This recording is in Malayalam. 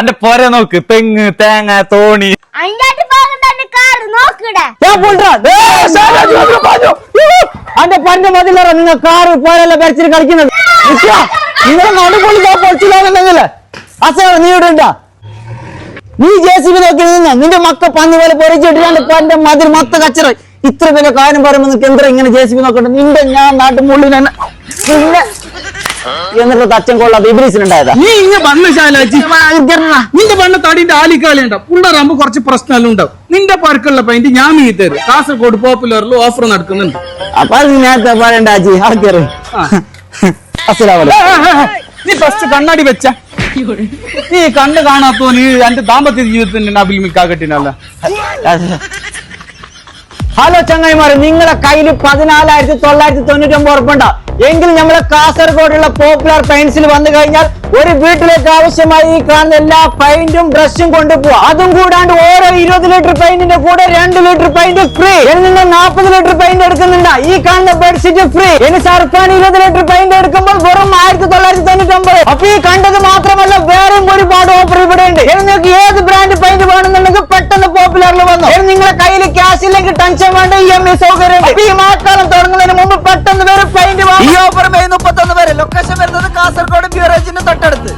അന്റെ പോര നോക്ക്, തെങ്ങ്, തേങ്ങ, തോണി. അന്റെ പണ്ട് മതിലറ നിങ്ങൾ കാറ് പോലെല്ലാം വരച്ചിട്ട് കളിക്കുന്നത്. നിങ്ങൾ നടുപൊളിച്ചില്ലാന്നുണ്ടെങ്കിലേ അസേവ നീ ഇവിടെ ഉണ്ടാ. നീ JCB നോക്കി നിന്ന നിന്റെ മക്ക പന്നി പോലെ പൊറിച്ചിട്ട് പന്റെ മതിൽ മൊത്തം കച്ചറ. ഇത്ര വലിയ കാര്യം പറയുമ്പോ നിനക്ക് എന്താ ഇങ്ങനെ JCB നോക്കണ്ട? നിന്റെ ഞാൻ നാട്ടുമുള്ളിൽ തന്നെ പിന്നെ എന്നിട്ട് തച്ചൻ കൊള്ളാതെ ഇബ്രീസിനുണ്ടായതാ. നീ ഇങ്ങനെ ബണ്ണശാലാച്ചി നിന്റെ ബണ്ണ തടിന്റെ ആലിക്കാലി ഉണ്ടാവും. പിള്ളേരാകുമ്പോ കുറച്ച് പ്രശ്നമെല്ലാം ഉണ്ടാവും. നിന്റെ പരക്കുള്ള പെയിന്റ് ഞാൻ നീ തരും. കാസർഗോഡ് പോപ്പുലറിൽ ഓഫർ നടക്കുന്നുണ്ട്. അപ്പൊ അത് നേരത്തെ പറയണ്ട ആജി. ആർക്കറി നീ ഫസ്റ്റ് കണ്ണാടി വെച്ച നീ കണ്ണ് കാണാത്തോ നീ എന്റെ ദാമ്പത്യ ജീവിതത്തിന്റെ അഭിമുഖാകട്ടിനല്ല. ഹലോ ചങ്ങായിമാരെ, നിങ്ങളെ കയ്യിൽ 14,999 ഉറപ്പുണ്ട എങ്കിൽ നമ്മളെ കാസർഗോഡുള്ള പോപ്പുലർ പെയിന്റ്സിൽ വന്നു കഴിഞ്ഞാൽ ഒരു വീട്ടിലേക്ക് ആവശ്യമായി ഈ കാണുന്ന എല്ലാ പെയിന്റും ബ്രഷും കൊണ്ടുപോവാ. അതും കൂടാണ്ട് ഓരോ 20 ലിറ്റർ പെയിന്റിന്റെ കൂടെ 2 ലിറ്റർ പെയിന്റ് ഫ്രീ. ഇനി നിങ്ങൾ 40 ലിറ്റർ പെയിന്റ് എടുക്കുന്നുണ്ട്, ഈ കാണുന്ന ബെഡ്ഷീറ്റ് ഫ്രീ. ഇനി സർഫാൻ 20 ലിറ്റർ പെയിന്റ് എടുക്കുമ്പോൾ വെറും 1999. അപ്പൊ ഈ കണ്ടത് മാത്രമല്ല വേറെയും ഒരുപാട് ഓഫർ ഇവിടെ ഉണ്ട്. ഇനി നിങ്ങൾക്ക് ഏത് ബ്രാൻഡ് പെയിന്റ് വേണമെന്നുണ്ടെങ്കിൽ പെട്ടെന്ന് പോപ്പുലറിൽ വന്നു. ഇനി നിങ്ങളെ കയ്യിൽ ക്യാഷ് ഇല്ലെങ്കിൽ ടെൻഷൻ വേണ്ട, EMI സൗകര്യം. ഈ മാസക്കാലം തുടങ്ങുന്നതിന് മുമ്പ് പെട്ടെന്ന് വേറെ പെയിന്റ്. ഈ ഓഫർ മെയ് 31 വരെ. ലൊക്കേഷൻ വരുന്നത് കാസർഗോഡ് ബ്യൂറേജിന് തൊട്ടടുത്ത്.